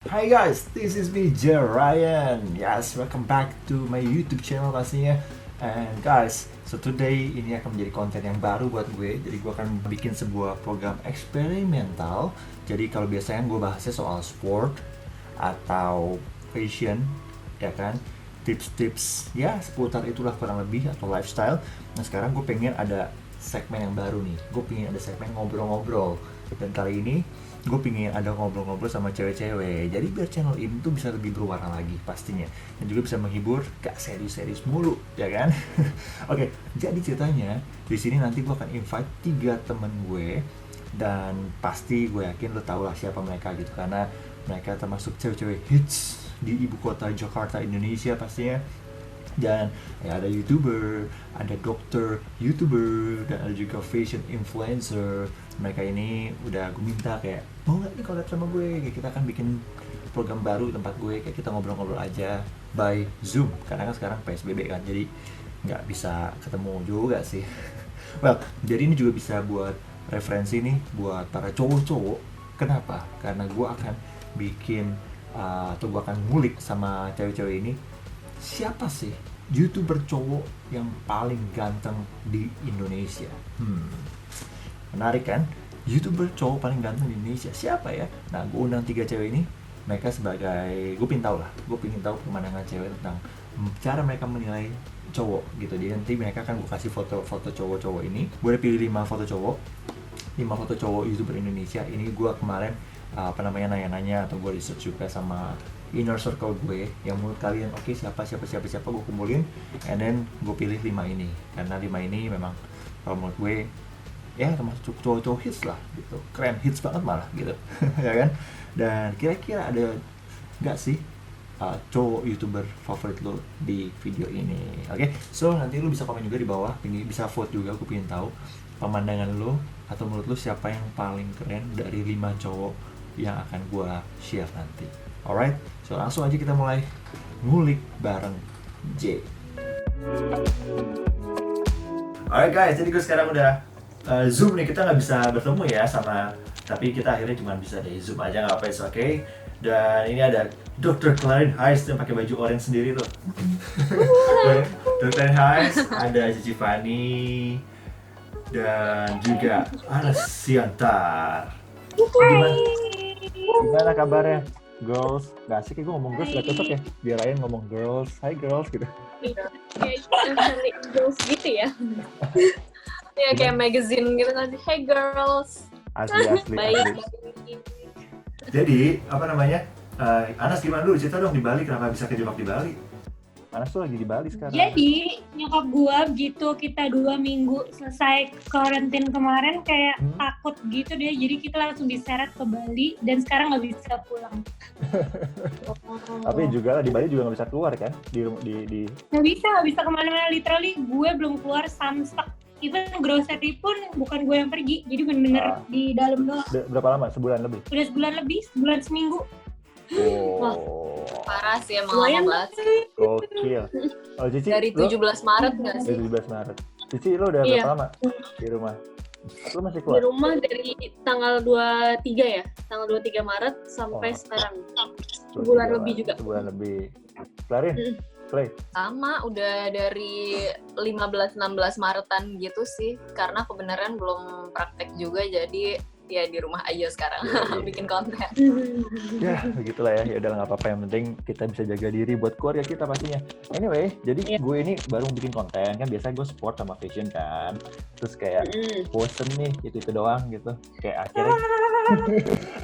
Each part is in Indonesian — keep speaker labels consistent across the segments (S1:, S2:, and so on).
S1: Hi guys, this is me Ryan. Yes, welcome back to my YouTube channel pastinya. And guys, so today ini akan menjadi konten yang baru buat gue. Jadi gue akan bikin sebuah program eksperimental. Jadi kalau biasanya gue bahasnya soal sport atau fashion, ya kan, tips-tips ya seputar itulah kurang lebih, atau lifestyle. Nah sekarang gue pengen ada segmen yang baru nih. Gue pengen ada segmen ngobrol-ngobrol. Dan kali ini gue pingin ada ngobrol-ngobrol sama cewek-cewek, jadi biar channel ini tuh bisa lebih berwarna lagi pastinya, dan juga bisa menghibur, gak serius-serius mulu, ya kan? Oke, jadi ceritanya di sini nanti gue akan invite 3 temen gue, dan pasti gue yakin lo tau lah siapa mereka gitu, karena mereka termasuk cewek-cewek hits di ibu kota Jakarta, Indonesia pastinya. Dan ya ada youtuber, ada dokter youtuber, dan ada juga fashion influencer. Mereka ini udah gue minta kayak, mau nggak nih collab sama gue, kayak kita akan bikin program baru di tempat gue, kayak kita ngobrol-ngobrol aja by Zoom, karena kan sekarang PSBB kan, jadi nggak bisa ketemu juga sih. Well, jadi ini juga bisa buat referensi nih buat para cowok-cowok. Kenapa? Karena gue akan bikin atau gue akan ngulik sama cewek-cewek ini, siapa sih YouTuber cowok yang paling ganteng di Indonesia? Menarik kan? YouTuber cowok paling ganteng di Indonesia siapa ya? Nah, gue undang 3 cewek ini. Mereka sebagai, gue pengen tahu lah, gue pengen tahu pemandangan cewek tentang cara mereka menilai cowok gitu. Jadi nanti mereka akan gue kasih foto-foto cowok-cowok ini. Gue udah pilih 5 foto cowok, 5 foto cowok YouTuber Indonesia. Ini gue kemarin nanya-nanya, atau gue research juga sama inner circle gue yang menurut kalian oke, siapa gue kumpulin, and then gue pilih 5 ini karena 5 ini memang kalau menurut gue ya termasuk cowok-cowok hits lah gitu, keren, hits banget malah gitu. Ya kan? Dan kira-kira ada nggak sih cowok YouTuber favorit lo di video ini? Oke, so nanti lo bisa komen juga di bawah, ini bisa vote juga, aku pengen tahu pemandangan lo, atau menurut lo siapa yang paling keren dari 5 cowok yang akan gue share nanti. Alright, so langsung aja kita mulai ngulik bareng J. Alright guys, jadi gue sekarang udah Zoom nih, kita nggak bisa bertemu ya sama, tapi kita akhirnya cuma bisa di Zoom aja, nggak apa-apa, oke. Dan ini ada Dr. Clarin Heiss yang pakai baju orange sendiri tuh. Dr. Clarin Heiss, ada Cici Fani, dan juga Anas Siantar. Gimana kabarnya? Girls, gak asik ya gue ngomong girls, gak cocok ya? Biar Ryan ngomong girls, hi girls gitu.
S2: Kayak girls gitu ya. Ya kayak magazine gitu kan. Hey girls.
S1: Asli.
S2: Baik.
S1: Jadi, apa namanya? Anas gimana dulu? Cerita dong di Bali, kenapa bisa kejebak di Bali? Anas tuh lagi di Bali sekarang.
S3: Jadi nyokap gua begitu kita 2 minggu selesai karantin kemarin kayak takut gitu deh, jadi kita langsung diseret ke Bali dan sekarang nggak bisa pulang.
S1: Tapi juga di Bali juga nggak bisa keluar kan?
S3: Nggak bisa kemana-mana, literally gue belum keluar Samstek. Even grocery pun bukan gue yang pergi, jadi bener-bener di dalam doang.
S1: Berapa lama? Sebulan lebih?
S3: Udah sebulan lebih, sebulan seminggu.
S1: Oh.
S2: Parah sih emang lama banget.
S1: Gokil. Oh, Cici,
S2: Dari 17 Maret nggak sih?
S1: Dari 17 Maret. Cici, lo udah berapa lama di rumah? Lo masih
S2: Di
S1: keluar?
S2: rumah dari tanggal 23 ya, tanggal 23 Maret sampai sekarang. Sebulan lebih juga.
S1: Sebulan lebih. Clarin, play.
S2: Sama, udah dari 15-16 Maretan gitu sih, karena kebenaran belum praktek juga, jadi ya di rumah aja sekarang bikin konten.
S1: Ya begitulah ya, udah nggak apa-apa, yang penting kita bisa jaga diri buat keluarga kita pastinya. Anyway, jadi gue ini baru bikin konten kan, biasa gue sport sama fashion kan, terus kayak bosen nih itu doang gitu, kayak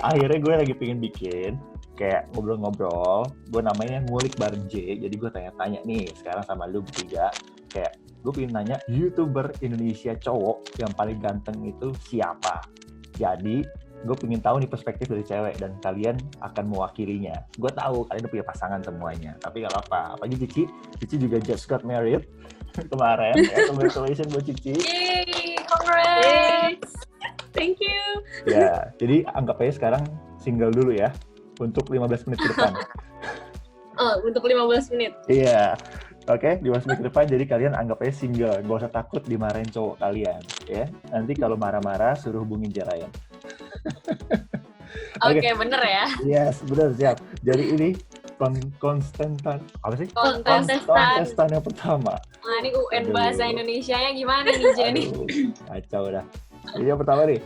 S1: akhirnya gue lagi pengen bikin kayak ngobrol-ngobrol, gue namanya ngulik bareng J. Jadi gue tanya-tanya nih sekarang sama lu bertiga, kayak gue pengen nanya YouTuber Indonesia cowok yang paling ganteng itu siapa. Jadi gue pengen tahu nih perspektif dari cewek, dan kalian akan mewakilinya. Gue tahu kalian udah punya pasangan semuanya, tapi gak apa-apa. Apalagi Cici juga just got married kemarin. Ya, congratulations buat Cici.
S2: Yay, congrats. Thank you.
S1: Ya, jadi anggap aja sekarang single dulu ya untuk 15 menit ke depan.
S2: Untuk 15 menit.
S1: Iya. Oke, 15 menit ke depan, jadi kalian anggap aja single, gak usah takut dimarahin cowok kalian, ya. Nanti kalau marah-marah suruh hubungin Ryan.
S2: Oke, bener ya.
S1: Yes, benar, siap. Jadi ini kontestan apa sih? Kontestan yang pertama.
S2: Nah, ini UN
S1: Aduh.
S2: bahasa Indonesianya gimana nih, Jenny?
S1: Aduh, kacau dah. Ini yang pertama nih.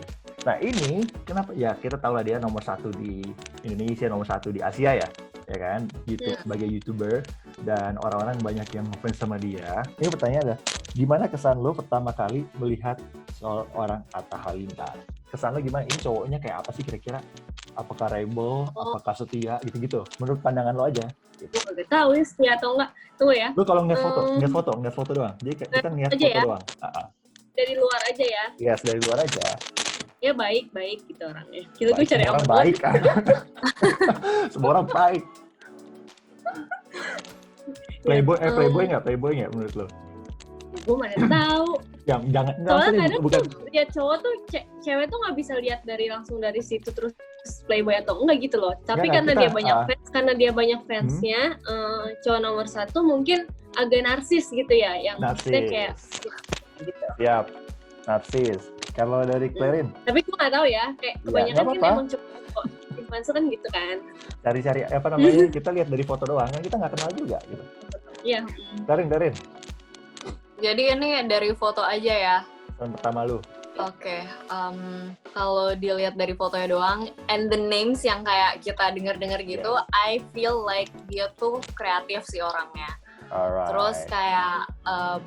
S1: Nah ini kenapa ya, kita tahu lah dia nomor 1 di Indonesia, nomor 1 di Asia ya kan, YouTube sebagai YouTuber, dan orang-orang banyak yang ngefans sama dia. Ini pertanyaan adalah, gimana kesan lo pertama kali melihat seorang Atta Halilintar? Kesan lo gimana? Ini cowoknya kayak apa sih kira-kira? Apakah rebel, apakah setia, gitu-gitu? Menurut pandangan lo aja.
S3: Gue gak tahu ya setia atau enggak. Tunggu ya.
S1: Lo kalau ngeliat foto doang. Jadi kita ngeliat foto
S3: ya?
S1: doang.
S3: Dari luar aja ya.
S1: Yes, dari luar aja.
S3: Ya baik gitu orangnya. Kita tuh cari
S1: orang
S3: aman
S1: baik kan. Semua orang baik. Playboy nggak menurut lo?
S3: Gue mana tahu.
S1: Jangan
S3: Soalnya kadang
S1: bukan.
S3: tuh lihat cowok tuh, cewek tuh nggak bisa lihat langsung dari situ terus playboy atau enggak gitu loh. Tapi karena dia banyak fansnya, cowok nomor 1 mungkin agak narsis gitu ya, yang maksudnya kayak gitu.
S1: Siap, narsis. Kalau dari Clarin?
S3: Tapi gue nggak tahu ya, kayak kebanyakan kan emang cowok influencer kan gitu kan.
S1: Cari-cari apa namanya? Kita lihat dari foto doang, kan kita nggak kenal juga gitu.
S3: Iya.
S1: Clarin.
S2: Jadi ini dari foto aja ya.
S1: Yang pertama lu.
S2: Oke, kalau dilihat dari fotonya doang, and the names yang kayak kita dengar-dengar gitu, I feel like dia tuh kreatif sih orangnya.
S1: Alright.
S2: Terus kayak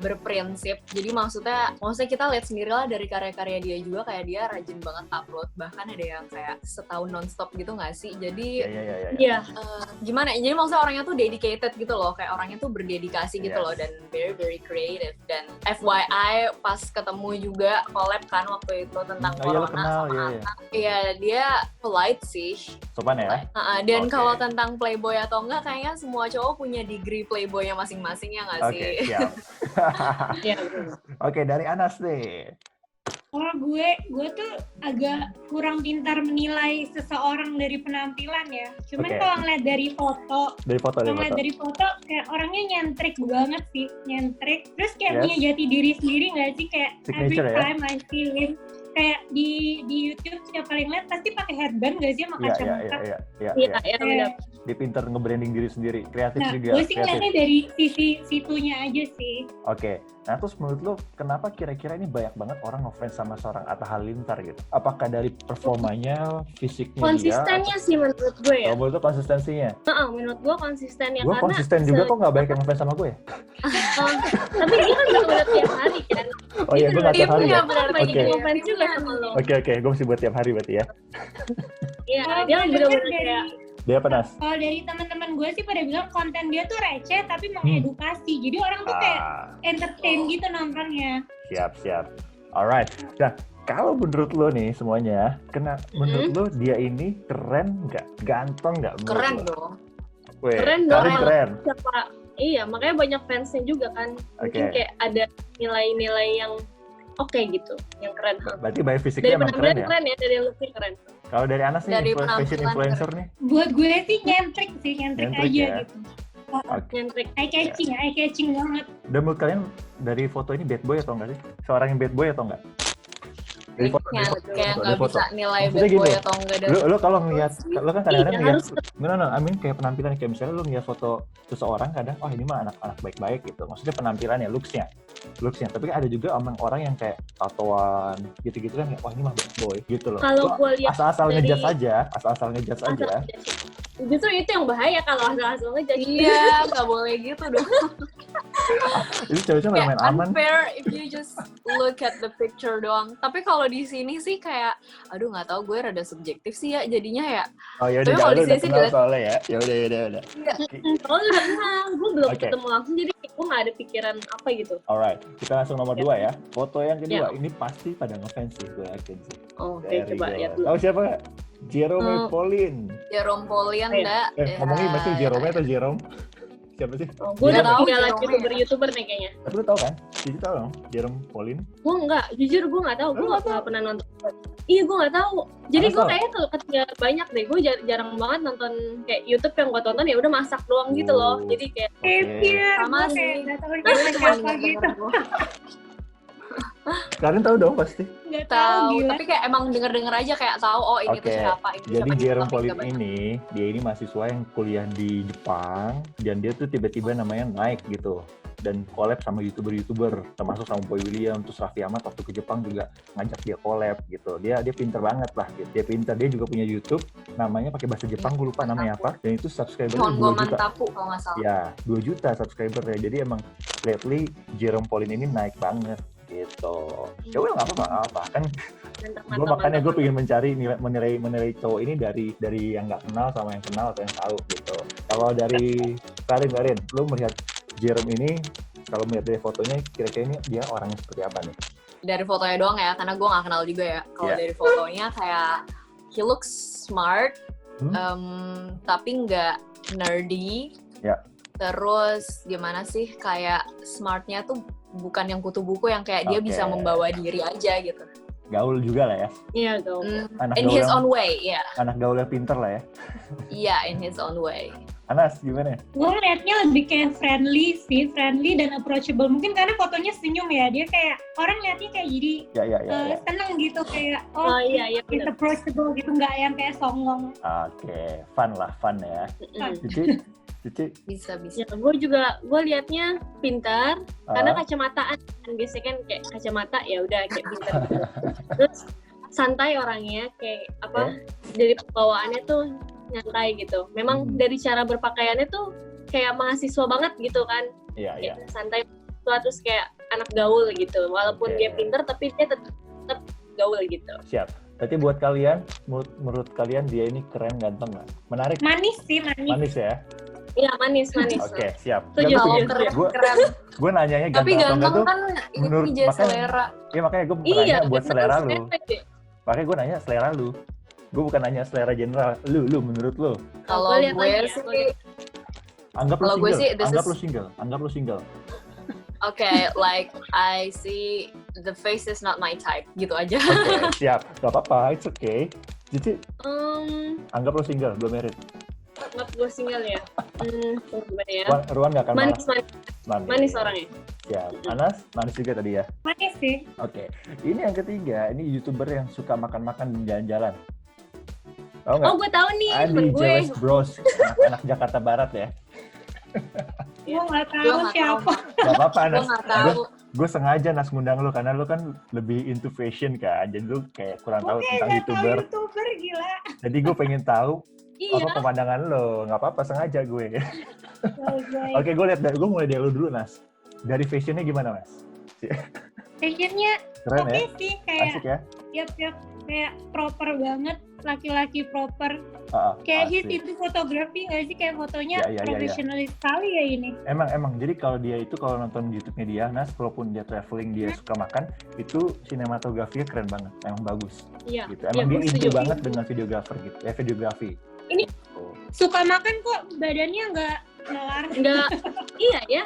S2: berprinsip. Jadi maksudnya kita lihat sendirilah dari karya-karya dia juga, kayak dia rajin banget upload. Bahkan ada yang kayak setahun nonstop gitu nggak sih? Jadi
S3: Iya.
S2: Gimana? Jadi maksudnya orangnya tuh dedicated gitu loh, kayak orangnya tuh berdedikasi gitu loh, dan very very creative. Dan FYI pas ketemu juga collab kan waktu itu tentang corona sama Atta. Iya, dia polite sih.
S1: Sopan ya?
S2: Dan kalau tentang playboy atau enggak, kayaknya semua cowok punya degree playboynya masing-masing, ya nggak sih?
S1: Oke, siap.
S3: Iya.
S1: Oke, dari Anas nih.
S3: Kalau gue tuh agak kurang pintar menilai seseorang dari penampilan ya. Cuman kalau ngeliat dari foto kayak orangnya nyentrik banget sih, Terus kayak punya jati diri sendiri nggak sih, kayak
S1: signature,
S3: every time I see him. Kayak di YouTube setiap kali ngeliat pasti pakai headband nggak sih sama kacamata. Iya, benar.
S1: Dia pintar nge-branding diri sendiri, kreatif juga.
S3: Gue sih ngeliatnya dari sisi situnya aja sih.
S1: Oke. Nah terus menurut lo kenapa kira-kira ini banyak banget orang ngefans sama seorang Atta Halilintar gitu? Apakah dari performanya, fisiknya
S3: konsistennya sih menurut gue ya.
S1: Menurut lo konsistensinya?
S3: Menurut gue konsistennya.
S1: Gue konsisten juga kok, nggak banyak yang ngefans sama gue ya?
S3: Tapi dia kan gak ngeliat tiap hari kan.
S1: Oh iya, gue nggak tiap hari ya?
S3: Oke. Ngefans juga sama lo.
S1: Oke, gue mesti buat tiap hari berarti ya?
S3: Iya, dia bener-bener kayak.
S1: Dia panas.
S3: Kalau dari teman-teman gue sih pada bilang konten dia tuh receh tapi mengedukasi. Jadi orang tuh kayak entertain gitu nontonnya.
S1: Siap. Alright. Nah, kalau menurut lo nih semuanya, menurut lo dia ini keren nggak? Ganteng nggak?
S2: Keren dong.
S3: Keren dong.
S1: Keren.
S3: Iya, makanya banyak fansnya juga kan. Mungkin kayak ada nilai-nilai yang oke gitu, yang keren.
S1: Berarti by fisiknya emang keren ya?
S3: Keren ya, dari looknya keren.
S1: Kalau dari Anas nih, fashion influencer nih?
S3: Buat gue sih nyentrik aja
S1: ya?
S3: gitu. Nyentrik, eye catching banget.
S1: Dan menurut kalian dari foto ini bad boy atau enggak sih? Seorang yang bad boy atau enggak? Dari foto,
S2: kayak nggak bisa nilai
S1: maksudnya
S2: bad boy
S1: gini,
S2: atau enggak dari
S1: lo kalau ngeliat, lo kan kadang-kadang
S3: harus
S1: ngeliat, kayak penampilan, kayak misalnya lo ngeliat foto seseorang kadang, ini mah anak baik-baik gitu, maksudnya penampilannya, looksnya, tapi kan ada juga orang yang kayak tatoan gitu-gitu kan, ini mah bad boy gitu loh.
S3: Kalau gue lihat
S1: asal-asal ngejudge aja,
S3: justru itu yang bahaya kalau asal-asal ngejudge.
S2: Iya, nggak boleh gitu dong.
S1: Itu cewek-cewek main aman.
S2: Unfair if you just look at the picture doang. Tapi kalau di sini sih kayak, aduh nggak tahu, gue rada subjektif sih ya jadinya ya.
S1: Oh ya udah, kalau udah kenal soalnya ya. Ya udah.
S3: Kalau udah kenal, gue belum ketemu langsung, jadi gue nggak ada pikiran apa gitu.
S1: Alright, kita langsung nomor 2 ya. Foto yang kedua, ini pasti pada ngefans sih, gue yakin sih.
S3: Oke, coba lihat dulu.
S1: Tahu siapa nggak? Jerome Pauline.
S2: Jerome Pauline, enggak.
S1: Ngomongin masih Jerome atau Jerome? Siapa sih?
S3: Gue udah ketinggalan YouTuber nih kayaknya.
S1: Tapi lu tau kan? Cici tau dong, Jerome Pauline?
S3: Gue enggak, jujur gue nggak tahu. Gue nggak pernah nonton. Iya, gue nggak tahu. Jadi gue kayaknya kalau ketinggalan banyak deh. Gue jarang banget nonton kayak YouTube yang gue tonton ya udah masak doang gitu loh. Jadi kayak
S2: sama sih.
S3: nggak tahu siapa gitu.
S1: Kalian tahu dong pasti.
S3: Nggak
S2: Tahu,
S3: gila.
S2: tapi kayak emang denger aja kayak tahu oh ini tuh siapa, ini
S1: Jadi
S2: siapa.
S1: Jerome
S2: tapi
S1: Pauline
S2: nggak banyak.
S1: dia ini mahasiswa yang kuliah di Jepang dan dia tuh tiba-tiba namanya naik gitu dan collab sama youtuber termasuk sama Boy William, terus Raffi Ahmad waktu ke Jepang juga ngajak dia collab gitu. Dia pinter banget lah gitu. Dia juga punya YouTube namanya pakai bahasa Jepang, gue lupa namanya apa, dan itu subscribernya 2
S2: Hongo
S1: juta.
S2: Mantaku kalau nggak salah.
S1: Ya, 2 juta subscribernya. Jadi emang lately Jerome Pauline ini naik banget gitu. Coba nggak apa-apa kan. Gue makanya gue pengen mencari menilai cowok ini dari yang nggak kenal sama yang kenal atau yang tahu gitu. Kalau dari Karin, lu melihat Jerome ini, kalau melihat dari fotonya, kira-kira ini dia orangnya seperti apa nih?
S2: Dari fotonya doang ya, karena gue nggak kenal juga ya. Kalau dari fotonya kayak he looks smart, tapi nggak nerdy.
S1: Ya.
S2: Terus gimana sih, kayak smartnya tuh bukan yang kutu buku yang kayak dia bisa membawa diri aja gitu.
S1: Gaul juga lah ya.
S3: Iya, gaul.
S2: In his own way, ya.
S1: Anak gaul yang pinter lah ya.
S2: Iya, in his own way.
S1: Anas, gimana?
S3: Gue ngeliatnya lebih kayak friendly dan approachable. Mungkin karena fotonya senyum ya, dia kayak orang liatnya kayak jadi
S1: Ya.
S3: seneng gitu, kayak
S2: iya,
S3: it's approachable gitu, nggak yang kayak songong.
S1: Oke, fun ya. Cici.
S2: Bisa.
S4: Ya, gue liatnya pintar karena kacamataan kan biasanya kan kayak kacamata ya udah kayak pintar gitu. Terus santai orangnya kayak dari pembawaannya tuh nyantai gitu. Memang dari cara berpakaiannya tuh kayak mahasiswa banget gitu kan.
S1: Iya.
S4: Santai terus kayak anak gaul gitu. Walaupun dia pintar tapi dia tetap gaul gitu.
S1: Siap. Berarti buat kalian, menurut kalian dia ini keren, ganteng nggak? Menarik?
S3: Manis sih,
S1: Manis ya?
S4: Iya, manis.
S1: Oke, siap.
S2: Keren.
S1: Gue nanyanya ganteng
S2: Tapi
S1: atau
S2: ganteng
S1: enggak tuh
S2: kan
S1: menurut
S2: ini jadi selera.
S1: Iya, makanya gue nanya buat selera lu. Makanya gue nanya selera lu. Gue bukan nanya selera general. Lu menurut lu.
S2: Kalau gue sih,
S1: anggap lu single.
S2: Okay, like I see the face is not my type, gitu aja.
S1: Oke, siap. Gak apa-apa, it's okay. Cici, anggap lu single, belum married.
S4: Anggap gue single ya. Gimana ya?
S1: Ruan gak akan
S4: manis orangnya.
S1: Siap. Anas, manis juga tadi ya?
S3: Manis sih.
S1: Oke. Ini yang ketiga, ini YouTuber yang suka makan-makan di jalan-jalan. Tahu nggak?
S4: Oh, gue tahu nih,
S1: Andi
S4: temen gue.
S1: Jewes Bros, anak Jakarta Barat ya.
S3: Gue nggak tahu siapa.
S1: Gak apa-apa,
S2: Gue
S1: Nas.
S2: nggak tahu.
S1: Gue sengaja Nas ngundang lu karena lu kan lebih into fashion kan, jadi lu kayak kurang tahu tentang YouTuber.
S3: YouTuber gila.
S1: Jadi gue pengen tahu
S4: Iya.
S1: apa pemandangan lo. Nggak apa-apa, sengaja gue. Oke, gue mulai dari lu dulu, Nas. Dari fashionnya gimana, Mas?
S3: Fashionnya
S1: Keren ya?
S3: sih, kayak
S1: Asik ya?
S3: Yap, kayak proper banget, laki-laki proper.
S1: asik.
S3: Kayak his itu fotografi nggak sih, kayak fotonya
S1: Ya.
S3: profesionalis sekali ya ini.
S1: Emang. Jadi kalau dia itu kalau nonton YouTube-nya dia, Nas, walaupun dia traveling, dia suka makan, itu sinematografinya keren banget, emang bagus.
S4: Iya.
S1: Gitu. Emang dia
S4: gue
S1: into
S4: setuju.
S1: banget dengan videografer gitu, videografi.
S4: Ini
S3: Suka makan kok, badannya nggak melar.
S4: enggak, iya ya.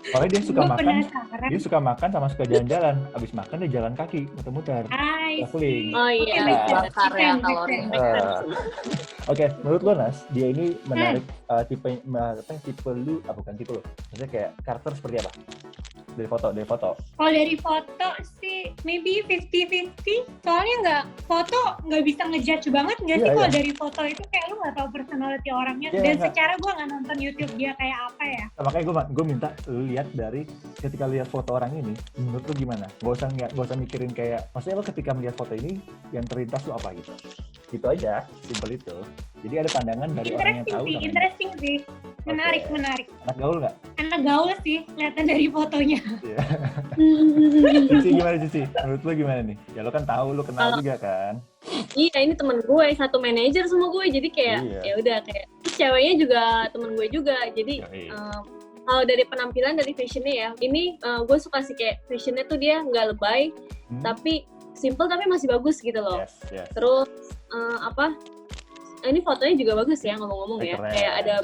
S1: Soalnya dia suka
S3: Gue
S1: makan,
S3: penasaran.
S1: dia suka makan sama suka jalan-jalan. Abis makan dia jalan kaki, muter-muter. Traveling.
S4: Oh iya.
S2: Bakar ya kalori.
S1: Oke, menurut lo Nas, dia ini menarik tipe lu, bukan tipe lu, maksudnya kayak karakter seperti apa? Dari foto.
S3: Kalau dari foto sih maybe 50-50. Soalnya nggak bisa ngejudge banget nggak sih kalau dari foto itu kayak lu nggak tahu personality orangnya.
S1: Iya,
S3: Dan
S1: nggak.
S3: secara gue nggak nonton YouTube dia kayak apa ya.
S1: Nah, makanya gue minta lu lihat dari ketika lihat foto orang ini, menurut lu gimana? Gak usah mikirin kayak, maksudnya lo ketika melihat foto ini yang terlintas lu apa gitu? Gitu aja, simple itu. Jadi ada pandangan dari orang yang tahu.
S3: Interesting sih. Menarik.
S1: Anak gaul nggak?
S3: Anak gaul sih, kelihatan dari fotonya.
S1: Cici gimana Cici? Menurut lu gimana nih? Ya lo kan tahu, lo kenal juga kan?
S4: Iya, ini temen gue, satu manajer sama gue, jadi kayak ya udah kayak ceweknya juga temen gue juga, jadi kalau dari penampilan, dari fashionnya ya, ini gue suka sih kayak fashionnya tuh dia nggak lebay, tapi simple tapi masih bagus gitu loh.
S1: Yes.
S4: Terus ini fotonya juga bagus ya ngomong-ngomong ya,
S1: keren.
S4: kayak ada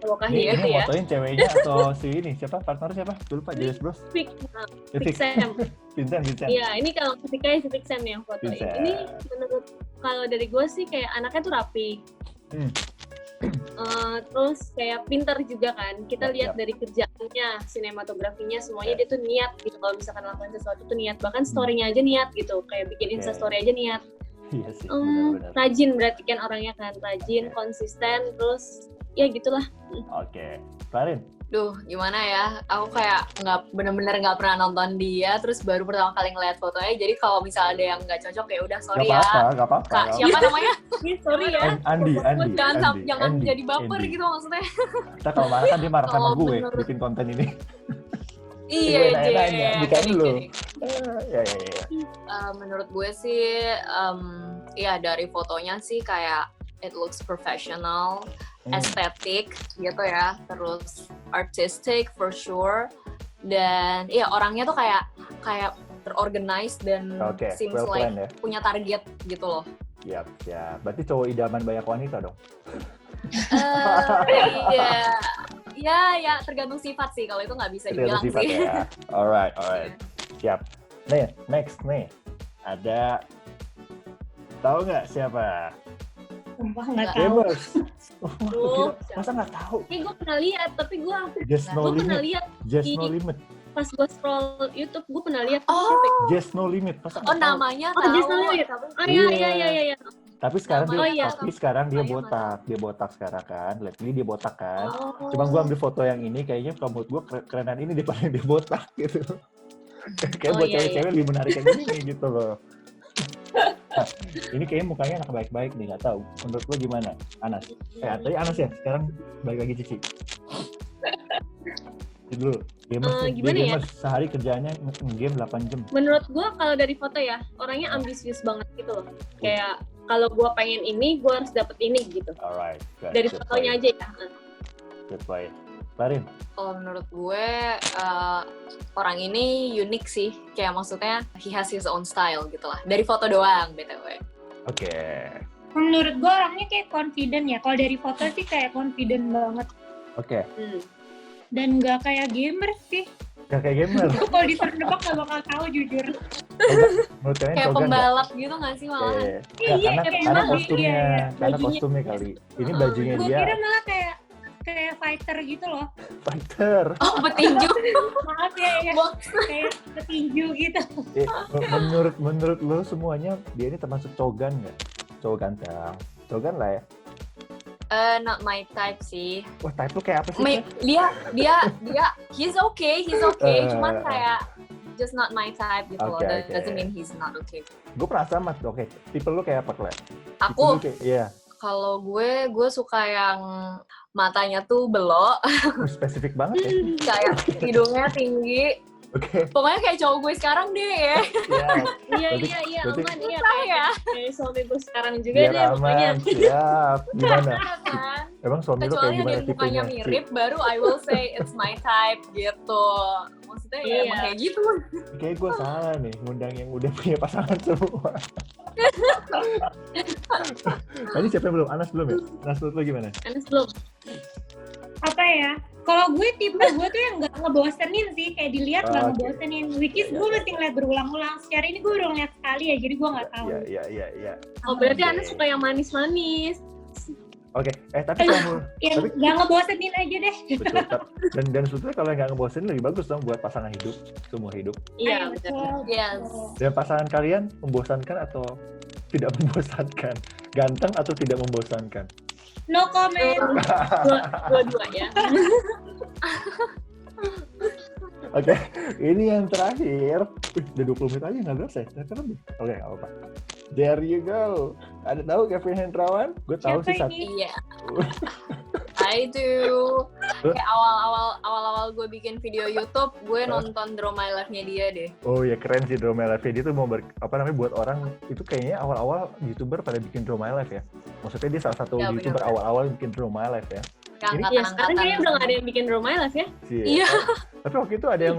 S4: bokahnya
S1: Ini
S4: ya.
S1: fotoin ceweknya atau si ini siapa? Partner siapa? Gue lupa, Jewes Bros.
S4: Vincent.
S1: Vincent.
S4: Iya, ini kalau ketika si Vincent yang fotoin.
S1: Vincent.
S4: Ini menurut kalau dari gue sih kayak anaknya tuh rapi. Terus kayak pinter juga kan, kita lihat dari kerjaannya, sinematografinya, semuanya dia tuh niat gitu. Kalau misalkan lakukan sesuatu tuh niat, bahkan story-nya aja niat gitu, kayak bikin instastory aja niat.
S1: Iya sih, benar-benar.
S4: Rajin berarti kan orangnya kan, rajin, konsisten, terus ya gitulah.
S1: Oke, Klarin.
S2: Duh, gimana ya? Aku kayak bener-bener nggak pernah nonton dia, terus baru pertama kali ngeliat fotonya. Jadi kalau misalnya ada yang nggak cocok ya udah sorry ya.
S1: Gak apa-apa.
S2: Kak, siapa namanya?
S4: Sorry ya.
S1: Andi.
S2: Jangan
S1: Andy,
S2: jadi baper
S1: Andy.
S2: gitu maksudnya.
S1: Kita kalau marah kan dia marah sama
S2: Oh,
S1: gue
S2: bener.
S1: bikin konten ini.
S2: Iya,
S1: Enak-enaknya, bukan lu. Ya.
S2: Menurut gue sih, ya dari fotonya sih kayak it looks professional, aesthetic gitu ya, terus artistic for sure, dan ya orangnya tuh kayak terorganized dan seems
S1: well
S2: like
S1: planned ya.
S2: punya target gitu loh.
S1: Siap. Berarti cowok idaman banyak wanita dong.
S2: Iya, tergantung sifat sih. Kalau itu nggak bisa dibilang
S1: Sifat
S2: sih.
S1: ya. Alright. Siap. Nih, next nih. Ada, tahu nggak siapa?
S3: Sumpah nggak tahu.
S1: Gamers.
S4: Siapa?
S1: Masa nggak tahu?
S4: Gue pernah lihat, tapi gue pernah lihat
S1: Just No Limit.
S4: pas gue scroll YouTube, gue pernah lihat.
S1: Just No Limit. Masa nggak tahu?
S2: Namanya tahu.
S4: Just No Limit. Iya.
S1: Tapi sekarang dia
S2: Namanya
S1: botak. Dia botak sekarang kan. Lately dia botak kan. Cuma gua ambil foto yang ini kayaknya kalau menurut gua kerenan ini daripada dia botak gitu. Kayak buat cewek-cewek lebih menarik yang ini gitu loh. Nah, ini kayaknya mukanya anak baik-baik nih, nggak tahu. Menurut lo gimana, Anas? Tadi Anas ya, sekarang balik lagi Cici. Dulu, gamers sehari kerjaannya nge-game 8 jam.
S4: Menurut gue kalau dari foto ya, orangnya ambisius banget gitu loh. Kayak kalau gue pengen ini, gue harus dapet ini gitu.
S1: Alright,
S4: dari fotonya aja ya.
S1: Good point. Klarin?
S2: Kalau menurut gue orang ini unik sih, kayak maksudnya he has his own style gitu lah. Dari foto doang, BTW.
S1: Oke.
S3: Menurut gue orangnya kayak confident ya. Kalau dari foto sih kayak confident banget.
S1: Oke.
S3: Dan nggak kayak gamer sih.
S1: Gak kayak gamer.
S3: Kalau disuruh nebak nggak bakal tahu jujur.
S1: Menurut kalian
S2: Kayak
S1: togan
S2: pembalap gitu nggak sih malahan?
S3: Iya,
S1: karena kostumnya, karena kostumnya kali. Ini bajunya
S3: Gue
S1: dia.
S3: kira malah kayak fighter gitu loh.
S1: Fighter.
S2: Oh, petinju.
S3: Maaf ya, kayak petinju gitu.
S1: Menurut lo semuanya dia ini termasuk cogan nggak? Cowok ganteng. Cogan lah ya.
S2: Not my type sih.
S1: Wah, type lu kayak apa sih?
S2: Dia he's okay, cuman kayak just not my type gitu loh. Doesn't mean he's not okay.
S1: Gue penasaran mas, oke. Tipe lu kayak apa, Claire?
S2: Aku,
S1: iya.
S2: kalau gue suka yang matanya tuh belok.
S1: Spesifik banget ya.
S2: Kayak hidungnya tinggi.
S1: Oke.
S2: Pokoknya kayak cowok gue sekarang deh ya.
S4: Iya, aman ya. Kayak suami gue sekarang juga
S1: biar
S4: deh pokoknya.
S1: Siap. Gimana?
S2: Kan?
S1: Emang suami lu kayak
S2: Kecuali
S1: gimana
S2: yang mukanya
S1: tipenya?
S2: mirip, baru I will say it's my type gitu. Maksudnya ya emang kayak gitu.
S1: Kayak gue salah nih, ngundang yang udah punya pasangan semua. Tadi siapa yang belum? Anas belum ya? Anas menurut lu gimana?
S4: Anas belum.
S3: Apa ya? Kalau gue tipe gue tuh yang nggak ngebosenin sih, kayak dilihat nggak ngebosenin. Which is gue mesti ngeliat berulang-ulang. Secara ini gue udah ngeliat sekali ya, jadi gue nggak tahu.
S1: Iya.
S4: Oh berarti Anas suka yang manis-manis.
S1: Oke, tapi kamu
S3: Yang nggak ngebosenin aja deh.
S1: betul. Dan sebetulnya kalau nggak ngebosenin lebih bagus dong buat pasangan hidup, seumur hidup.
S4: Iya betul.
S2: Yes.
S1: Dan pasangan kalian membosankan atau tidak membosankan? Ganteng atau tidak membosankan?
S3: No comment.
S4: Dua-dua ya.
S1: Oke, ini yang terakhir. Udah 20 menit aja nggak berasa ya? Ternyata lebih. Oke, nggak apa-apa. There you go. Ada tahu Kevin Hendrawan? Gue tahu sih satu.
S2: Iya. I do. Kayak awal-awal gue bikin video YouTube, gue nonton Draw My Life-nya dia deh.
S1: Oh ya keren sih Draw My Life. Dia tuh mau buat orang itu kayaknya awal-awal YouTuber pada bikin Draw My Life ya. Maksudnya dia salah satu YouTuber awal-awal bikin Draw My Life ya.
S4: Iya, sekarang kayaknya udah nggak ada yang bikin Draw My Life ya.
S2: Iya.
S1: Tapi waktu itu ada yang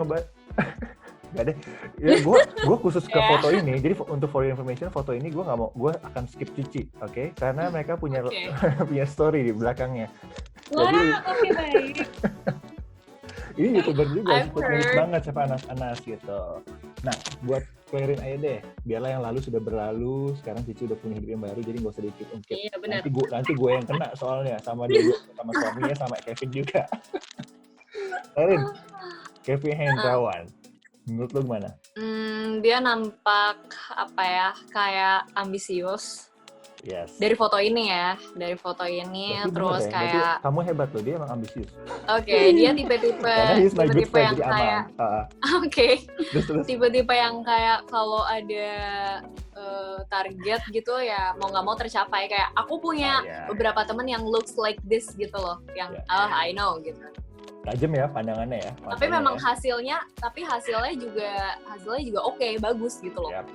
S1: Gak deh. Ya gue khusus ke foto ini. Jadi untuk for your information, foto ini gue akan skip Cici, oke? Karena mereka punya punya story di belakangnya.
S3: Wah,
S1: jadi,
S3: oke baik.
S1: Ini YouTuber juga, mirip banget siapa Anas gitu. Nah, buat clearin aja deh. Biarlah yang lalu sudah berlalu, sekarang Cici udah punya hidup yang baru, jadi nggak usah diungkit-ungkit.
S4: Iya, benar.
S1: Nanti gue yang kena soalnya sama dia, sama suaminya, sama Kevin juga. Erin, Kevin Hendrawan, menurut lu gimana?
S2: Dia nampak kayak ambisius.
S1: Yes.
S2: Dari foto ini
S1: Berarti
S2: terus
S1: bener,
S2: kayak
S1: berarti kamu hebat loh, dia emang ambisius.
S2: Oke, dia tipe-tipe yang kayak tipe-tipe yang kayak kalau ada target gitu ya mau nggak mau tercapai. Kayak aku punya beberapa temen yang looks like this gitu loh, yang I know gitu.
S1: Tajam ya pandangannya ya.
S2: Tapi memang hasilnya juga oke, bagus gitu loh.
S1: Yap.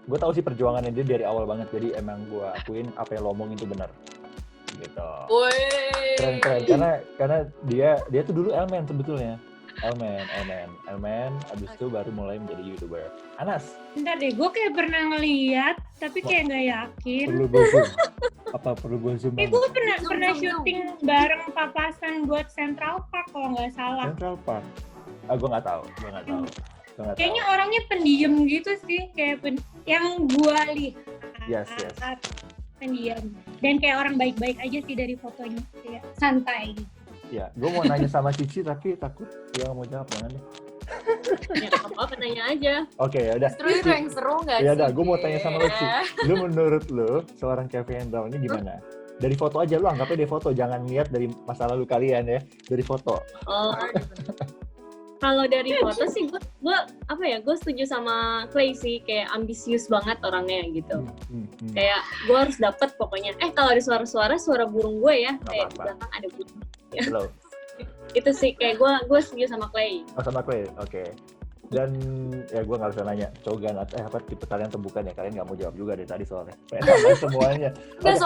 S1: Gue tahu sih perjuangannya dia dari awal banget, jadi emang gue akuin apa yang lo omongin itu benar gitu. Keren karena dia tuh dulu Elman sebetulnya. Elman abis itu baru mulai menjadi YouTuber. Anas,
S3: bentar deh, gue kayak pernah ngeliat tapi kayak nggak yakin.
S1: Perlu gue zoom?
S3: Gue pernah syuting bareng papasan buat Central Park kalau nggak salah.
S1: Central Park? Gue nggak tahu.
S3: Kayaknya orangnya pendiam gitu sih, kayak yang gue lihat.
S1: Yes.
S3: Pendiam. Dan kayak orang baik-baik aja sih dari fotonya, kayak santai gitu.
S1: Ya, gue mau nanya sama Cici tapi takut dia nggak mau jawab, jangan deh.
S4: Ya apa nanya aja.
S1: Oke, ya udah.
S2: Justru itu yang seru nggak sih?
S1: Ya udah, gue mau tanya sama lu Ci. Lu menurut lu seorang Kevin Hendrawan ini gimana? Dari foto aja, lu anggapnya dari foto, jangan lihat dari masa lalu kalian ya, dari foto.
S4: Kalau dari foto sih gue setuju sama Clay sih, kayak ambisius banget orangnya gitu. Kayak gue harus dapet pokoknya. Kalau ada suara burung gue ya, kayak di belakang ada burung.
S1: Hello.
S4: Itu sih kayak gue setuju sama Clay.
S1: Sama Clay, oke. Dan ya gue nggak bisa nanya cogan tipe kalian atau bukan ya, kalian nggak mau jawab juga dari tadi soalnya. Semuanya.
S2: Nggak,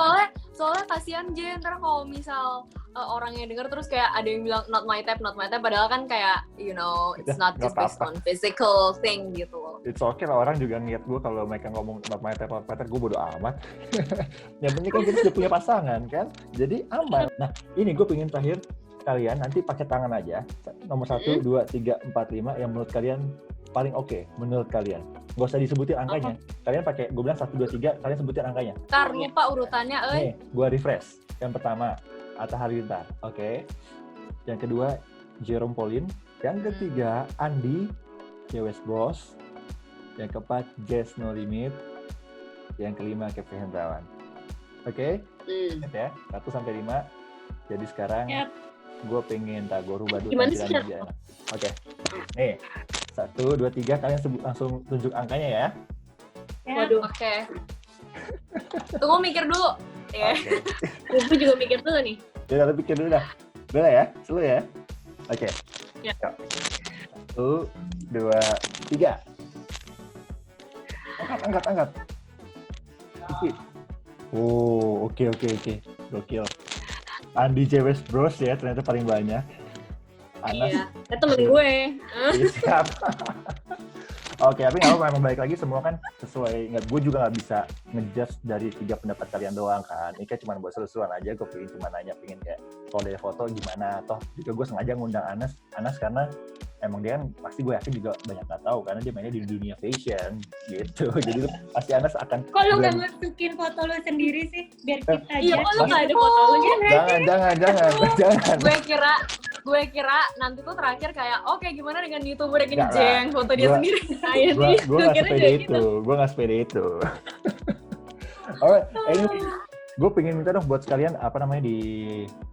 S2: soalnya kasihan Jen, ntar kalau misal orangnya denger terus kayak ada yang bilang not my type, padahal kan kayak it's not just based on physical thing gitu loh.
S1: It's okay lah, orang juga ngeliat gue kalau mereka ngomong not my type, gue bodo amat. Yang penting kan kita sudah punya pasangan kan, jadi aman. Nah ini gue pengen terakhir, kalian nanti pakai tangan aja, nomor 1, 2, 3, 4, 5 yang menurut kalian paling oke, menurut kalian. Gak usah disebutin angkanya. Kalian pakai, gue bilang 1, 2, 3, kalian sebutin angkanya.
S2: Ntar lupa urutannya,
S1: Nih, gue refresh. Yang pertama, Atta Halilintar, oke. Yang kedua, Jerome Pauline. Yang ketiga, Andi, West Bros. Yang keempat, Jess No Limit. Yang kelima, Kevin Hendrawan. Oke? Ingat ya, 1-5. Jadi sekarang gue pengen gue rubah dulu tampilan biar enak. Oke. Nih, 1, 2, 3, kalian langsung tunjuk angkanya ya.
S4: Waduh,
S2: oke. Tunggu mikir dulu.
S4: Gue juga mikir dulu nih.
S1: Ya udah, pikir dulu dah. Udah ya, selalu ya. Oke.
S4: Ya.
S1: 1, 2, 3. Angkat. Oh, oke. Gokil. Andi West Bros ya, ternyata paling banyak. Anas.
S4: Iya, itu temen gue.
S1: Siap. Oke, tapi nggak apa-apa, memang balik lagi semua kan sesuai. Gue juga nggak bisa ngejudge dari 3 pendapat kalian doang kan. Ini kan cuma buat seru-seruan aja. Gue cuma nanya, pengen kayak kalau dari foto gimana. Toh juga gue sengaja ngundang Anas karena emang dia kan pasti gue yakin juga banyak nggak tahu karena dia mainnya di dunia fashion gitu. Jadi pasti Anas akan.
S3: Kok lu nggak masukin foto lu sendiri sih biar kita aja?
S4: Iya, kok lu nggak ada foto lu?
S1: Jangan.
S2: Gue kira nanti tuh terakhir kayak oke, gimana dengan YouTuber yang Jeng foto dia sendiri.
S1: Gue nggak sepede itu. Alright, anyway, gue pengen minta dong buat sekalian di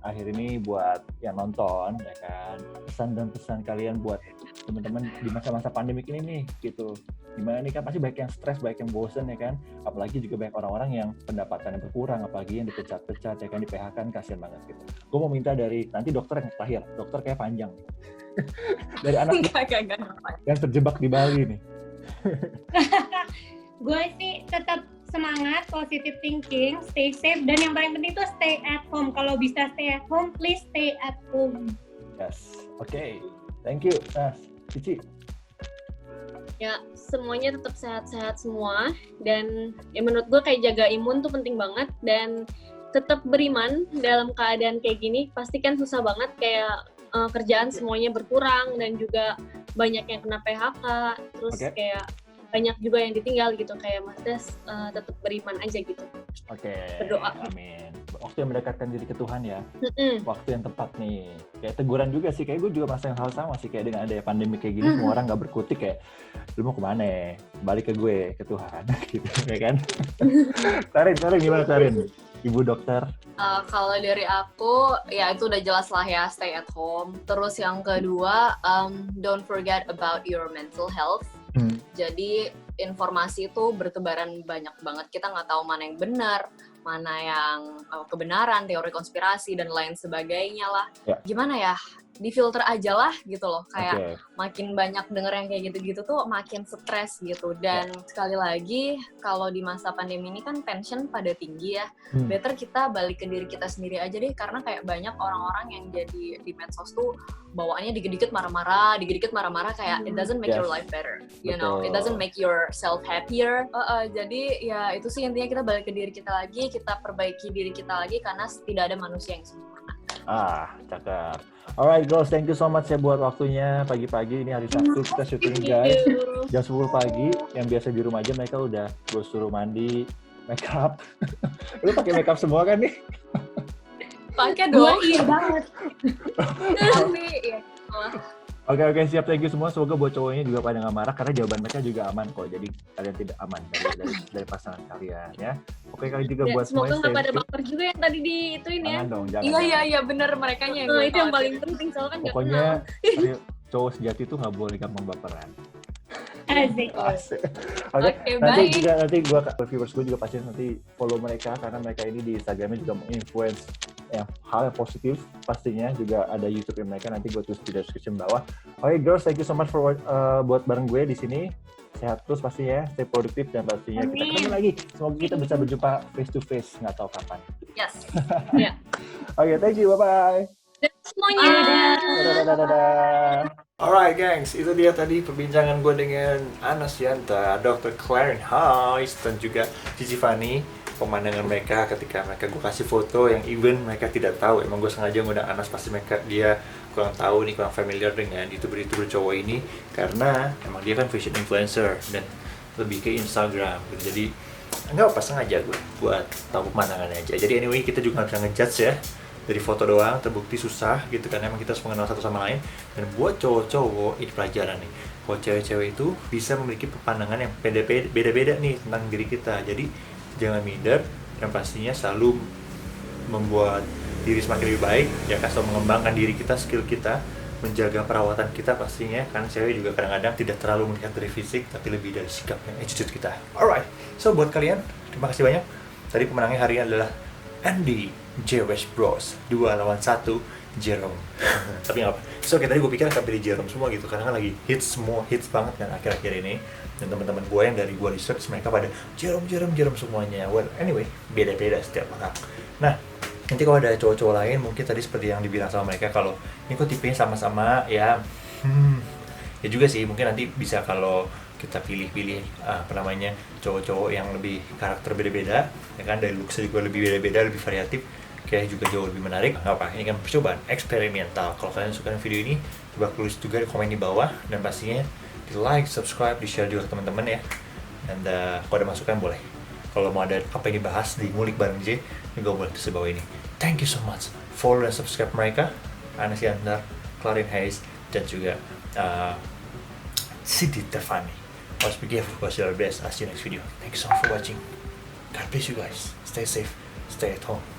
S1: akhir ini buat yang nonton ya kan, pesan dan pesan kalian buat teman-teman di masa-masa pandemik ini nih gitu. Gimana nih kan pasti banyak yang stres, banyak yang bosen ya kan, apalagi juga banyak orang-orang yang pendapatannya berkurang, apalagi yang dipecat-pecat ya kan, di PHK kan, kasian banget gitu. Gue mau minta dari nanti dokter yang terakhir, dokter kayak panjang dari anak yang terjebak di Bali nih.
S3: Gue sih tetap semangat, positive thinking, stay safe, dan yang paling penting tuh stay at home. Kalau bisa stay at home, please stay at home.
S1: Yes, oke. Thank you, Nas. Cici.
S4: Ya, semuanya tetap sehat-sehat semua. Dan ya menurut gue kayak jaga imun tuh penting banget. Dan tetap beriman dalam keadaan kayak gini. Pasti kan susah banget kayak kerjaan semuanya berkurang. Dan juga banyak yang kena PHK. Terus kayak banyak juga yang ditinggal gitu, kayak maksudnya tetap beriman aja gitu.
S1: Oke.
S4: Berdoa.
S1: Amin. Waktu yang mendekatkan diri ke Tuhan ya. Waktu yang tepat nih. Kayak teguran juga sih, kayak gue juga merasa yang hal sama sih, kayak dengan ada pandemi kayak gini semua orang nggak berkutik kayak lu mau kemana? Balik ke gue, ke Tuhan gitu ya kan. Karin gimana Karin? Ibu dokter.
S2: Kalau dari aku, ya itu udah jelas lah ya, stay at home. Terus yang kedua, don't forget about your mental health. Jadi informasi itu bertebaran banyak banget. Kita nggak tahu mana yang benar, mana yang kebenaran, teori konspirasi, dan lain sebagainya lah. Gimana ya? Difilter aja lah gitu loh, kayak makin banyak denger yang kayak gitu-gitu tuh makin stres gitu. Dan sekali lagi kalau di masa pandemi ini kan tension pada tinggi ya, better kita balik ke diri kita sendiri aja deh, karena kayak banyak orang-orang yang jadi di medsos tuh bawaannya dikit-dikit marah-marah kayak it doesn't make your life better, you know, it doesn't make yourself happier. Jadi ya itu sih intinya, kita balik ke diri kita lagi, kita perbaiki diri kita lagi, karena tidak ada manusia yang sempurna.
S1: Cakep. Alright girls, thank you so much ya buat waktunya pagi-pagi. Ini hari Sabtu kita syuting guys. Jam 10 pagi, yang biasa di rumah aja mereka udah gue suruh mandi, make up. Lu pakai make up semua kan nih?
S2: Pakai dong.
S3: Iya banget.
S1: Oke, siap, thank you semua. Semoga buat cowoknya juga pada nggak marah, karena jawaban mereka juga aman kok. Jadi kalian tidak aman dari pasangan kalian ya. Oke, kalian juga buat
S4: semoga
S1: semuanya.
S4: Semoga nggak pada baper juga yang tadi diituin ya.
S1: Jangan dong, jangan.
S2: Iya bener, merekanya yang
S4: itu yang paling penting, soalnya kan nggak
S1: pokoknya
S4: kenal.
S1: cowok sejati tuh nggak boleh gampang baperan.
S3: Asik.
S1: Oke,
S2: baik.
S1: nanti gue viewers gue juga pasti nanti follow mereka, karena mereka ini di Instagramnya juga menginfluence hal yang positif. Pastinya juga ada YouTube mereka, nanti gue tulis di description bawah. Oke girls, thank you so much for buat bareng gue di sini. Sehat terus pastinya, stay produktif, dan pastinya kita ketemu lagi. Semoga kita bisa berjumpa face to face, nggak tahu kapan.
S2: Yes.
S1: Oke, thank you, bye-bye.
S4: Semuanya.
S1: Dadah. Alright gengs, itu dia tadi perbincangan gue dengan Anas Yanta, Dr. Clarin Heiss, dan juga Cici Fani. Pemandangan mereka ketika gue kasih foto yang even mereka tidak tahu, emang gue sengaja ngundang Anas, pasti dia kurang tahu nih, kurang familiar dengan youtuber cowok ini, karena emang dia kan fashion influencer dan lebih ke Instagram gitu. Jadi nggak apa, sengaja gue buat tahu pemandangannya aja. Jadi anyway, kita juga nggak bisa ngejudge ya dari foto doang, terbukti susah gitu kan, emang kita harus mengenal satu sama lain. Dan buat cowok-cowok, ini pelajaran nih, kalau cewek-cewek itu bisa memiliki pandangan yang beda-beda nih tentang diri kita. Jadi jangan minder, yang pastinya selalu membuat diri semakin lebih baik ya, kasih mengembangkan diri kita, skill kita, menjaga perawatan kita pastinya, karena cewek juga kadang-kadang tidak terlalu melihat dari fisik, tapi lebih dari sikap dan attitude kita. Alright, so buat kalian, terima kasih banyak. Tadi pemenangnya hari ini adalah Andy J. West Bros 2 lawan 1 Jerome. Tapi nggak apa. So tadi gue pikir akan pilih Jerome semua gitu, karena kan lagi hits banget kan akhir-akhir ini. Dan teman-teman gue yang dari gue research, mereka pada Jerome semuanya. Well, anyway, beda-beda setiap orang. Nah, nanti kalau ada cowok-cowok lain, mungkin tadi seperti yang dibilang sama mereka, kalau ini kok tipenya sama-sama ya, ya juga sih, mungkin nanti bisa kalau kita pilih-pilih cowok-cowok yang lebih karakter beda-beda, ya kan, dari looks juga lebih beda-beda, lebih variatif, kayak juga jauh lebih menarik. Nggak apa, ini kan percobaan eksperimental. Kalau kalian suka video ini, coba tulis juga di komen di bawah, dan pastinya di like, subscribe, di share juga ke teman-teman ya. Dan kalau ada masukan boleh. Kalau mau ada apa yang dibahas di Ngulik bareng J, juga boleh tulis di bawah ini. Thank you so much. Follow dan subscribe mereka, Anas Yanta, Clarin Heiss, dan juga Siti Tefani. Always be careful, because you're the best. I'll see you next video. Thank you so much for watching. God bless you guys. Stay safe. Stay at home.